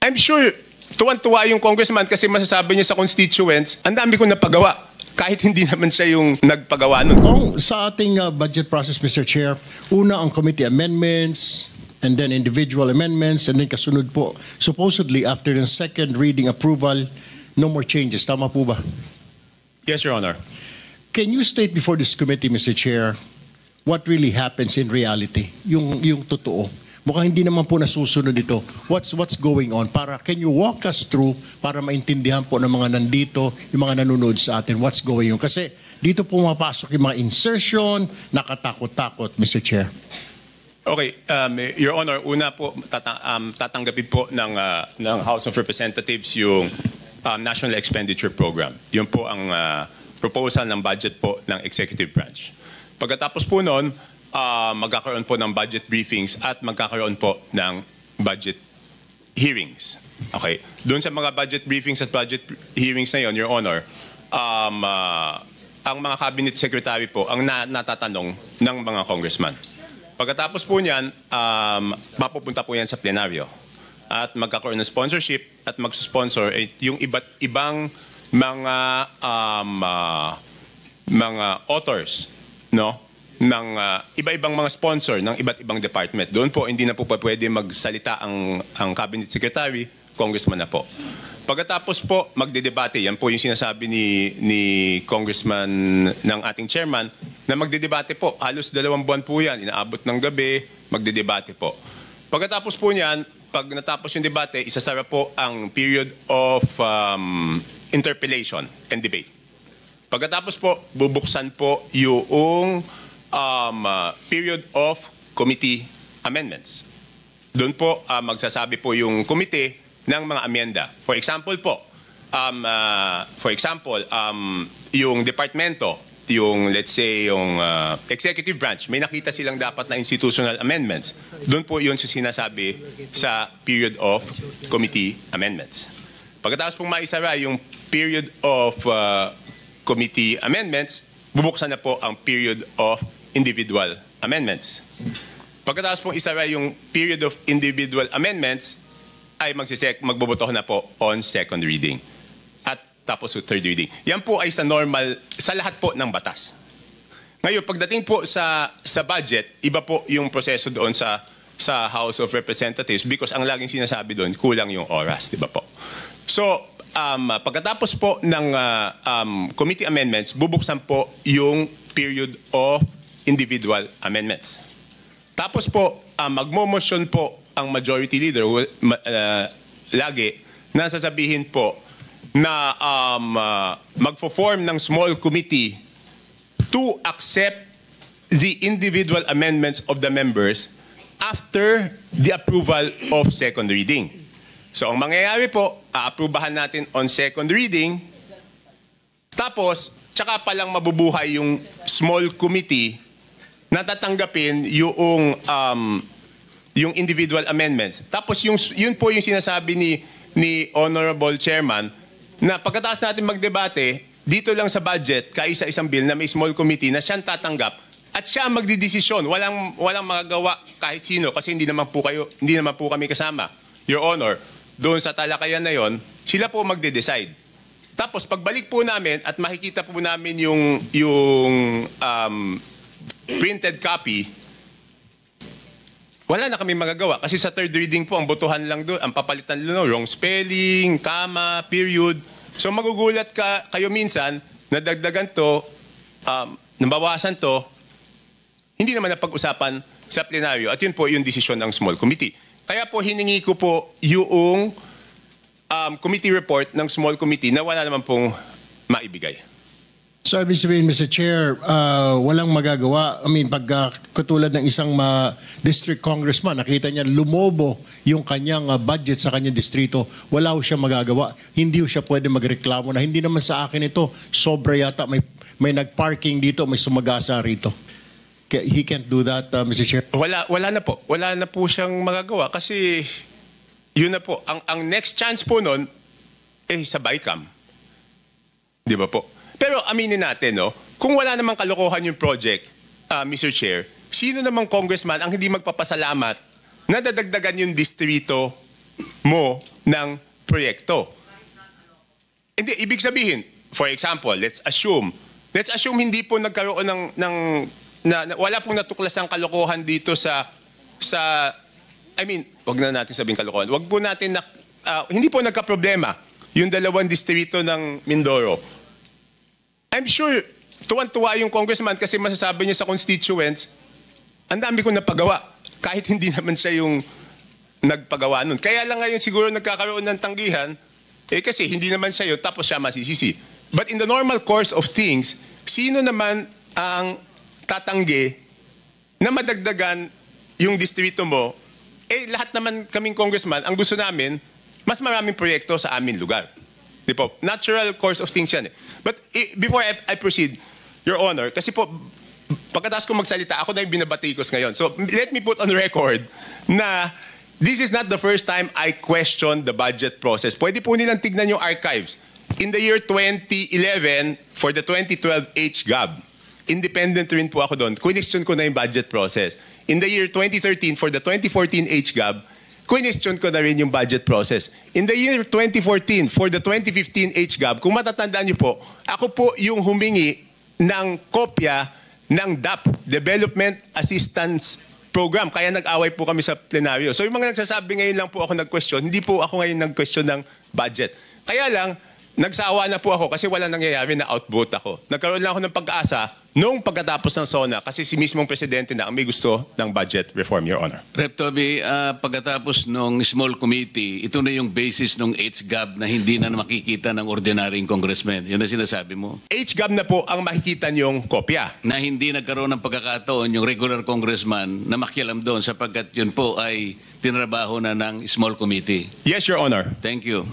I'm sure tuwan-tuwa yung congressman kasi masasabi niya sa constituents, ang dami kong napagawa. Kahit hindi naman siya yung nagpagawa nun. Kung sa ating budget process, Mr. Chair, una ang committee amendments, and then individual amendments, and then kasunod po, supposedly after the second reading approval, no more changes. Tama po ba? Yes, Your Honor. Can you state before this committee, Mr. Chair, what really happens in reality? Yung totoo. Mukhang hindi naman po nasusunod ito. What's going on? Can you walk us through para maintindihan po ng mga nandito, yung mga nanonood sa atin, what's going on? Kasi dito po mapasok yung mga insertion, nakatakot-takot, Mr. Chair. Okay, Your Honor, una po tatanggapin po ng House of Representatives yung National Expenditure Program. Yun po ang proposal ng budget po ng Executive Branch. Pagkatapos po noon, magkakaroon po ng budget briefings at magkakaroon po ng budget hearings. Okay. Doon sa mga budget briefings at budget hearings na yon, Your Honor, ang mga cabinet secretary po ang natatanong ng mga congressman. Pagkatapos po niyan, mapupunta po yan sa plenaryo. At magkakaroon ng sponsorship at magsusponsor yung iba't ibang mga authors, no? Ng iba-ibang mga sponsor ng iba't ibang department. Doon po, hindi na po pwede magsalita ang cabinet secretary, congressman na po. Pagkatapos po, magdedebate. Yan po yung sinasabi ni congressman ng ating chairman na magdedebate po. Halos 2 buwan po yan. Inaabot ng gabi, magdedebate po. Pagkatapos po niyan, pag natapos yung debate, isasara po ang period of interpellation and debate. Pagkatapos po, bubuksan po yung period of committee amendments. Doon po magsasabi po yung committee ng mga amenda. For example po, yung departamento, yung let's say yung executive branch, may nakita silang dapat na institutional amendments. Doon po yun sinasabi sa period of committee amendments. Pagkatapos pong maisara yung period of committee amendments, bubuksan na po ang period of individual amendments. Pagkatapos pong isara yung period of individual amendments, ay magboboto na po on second reading. At tapos third reading. Yan po ay sa normal, sa lahat po ng batas. Ngayon, pagdating po sa budget, iba po yung proseso doon sa House of Representatives because ang laging sinasabi doon, kulang yung oras, di ba po? So, pagkatapos po ng committee amendments, bubuksan po yung period of individual amendments. Tapos po, magmo-motion po ang majority leader lagi na sasabihin po na magpo-form ng small committee to accept the individual amendments of the members after the approval of second reading. So, ang mangyayari po, aaprubahan natin on second reading, tapos, tsaka palang mabubuhay yung small committee na tatanggapin yung individual amendments. Tapos, yun po yung sinasabi ni Honorable Chairman na pagkatapos natin magdebate, dito lang sa budget, kaisa-isang bill na may small committee na siyang tatanggap at siya ang magdidesisyon. Walang magagawa kahit sino kasi hindi naman po kami kasama. Your Honor, doon sa talakayan na yon, sila po magde-decide. Tapos pagbalik po namin at makikita po namin yung printed copy, wala na kami magagawa. Kasi sa third reading po, ang botohan lang doon, ang papalitan lang, wrong spelling, comma, period. So magugulat kayo minsan, nadagdagan to, nabawasan to, hindi naman napag-usapan sa plenaryo. At yun po yung desisyon ng small committee. Kaya po hiningi ko po yung committee report ng small committee na wala naman pong maibigay. So, ibig sabihin, Mr. Chair, walang magagawa. I mean, pag katulad ng isang district congressman, nakita niya lumobo yung kanyang budget sa kanyang distrito, wala ho siya magagawa. Hindi ho siya pwede magreklamo na hindi naman sa akin ito, sobra yata, may nagparking dito, may sumagasa rito. He can't do that, Mr. Chair? Wala na po. Wala na po siyang magagawa kasi yun na po. Ang next chance po nun, sa BICAM. Di ba po? Pero aminin natin, no, kung wala namang kalokohan yung project, Mr. Chair, sino namang congressman ang hindi magpapasalamat na dadagdagan yung distrito mo ng proyekto. Hindi, ibig sabihin, for example, let's assume hindi po nagkaroon wala pong natuklasang kalokohan dito wag na natin sabihin kalokohan. Wag po natin hindi po nagka-problema yung dalawang distrito ng Mindoro. I'm sure tuwan-tuwa yung congressman kasi masasabi niya sa constituents, ang dami kong napagawa kahit hindi naman siya yung nagpagawa nun. Kaya lang ngayon siguro nagkakaroon ng tanggihan kasi hindi naman siya yun, tapos siya masisisi. But in the normal course of things, sino naman ang tatanggi na madagdagan yung distrito mo? Lahat naman kaming congressman, ang gusto namin, mas maraming proyekto sa aming lugar. Di po? Natural course of things yan. But before I proceed, Your Honor, kasi po, pagkatapos ko magsalita, ako na yung binabatikos ngayon. So let me put on record na this is not the first time I questioned the budget process. Pwede po nilang tignan yung archives. In the year 2011, for the 2012 HGAB, independent rin po ako doon, question ko na yung budget process. In the year 2013, for the 2014 HGAB, question ko na rin yung budget process. In the year 2014, for the 2015 HGAB, kung matatandaan niyo po, ako po yung humingi ng kopya ng DAP, Development Assistance Program. Kaya nag-away po kami sa plenaryo. So yung mga nagsasabi ngayon lang po ako nag-question, hindi po ako ngayon nag-question ng budget. Kaya lang, nagsawa na po ako kasi wala nangyayari na outvote ako. Nagkaroon lang ako ng pag-asa noong pagkatapos ng SONA kasi si mismong presidente na ang may gusto ng budget reform, Your Honor. Rep. Toby, pagkatapos ng small committee, ito na yung basis ng HGAB na hindi na makikita ng ordinaryong congressman. Yun na sinasabi mo? HGAB na po ang makikita niyong kopya. Na hindi nagkaroon ng pagkakataon yung regular congressman na makialam doon sapagkat yun po ay tinrabaho na ng small committee. Yes, Your Honor. Thank you.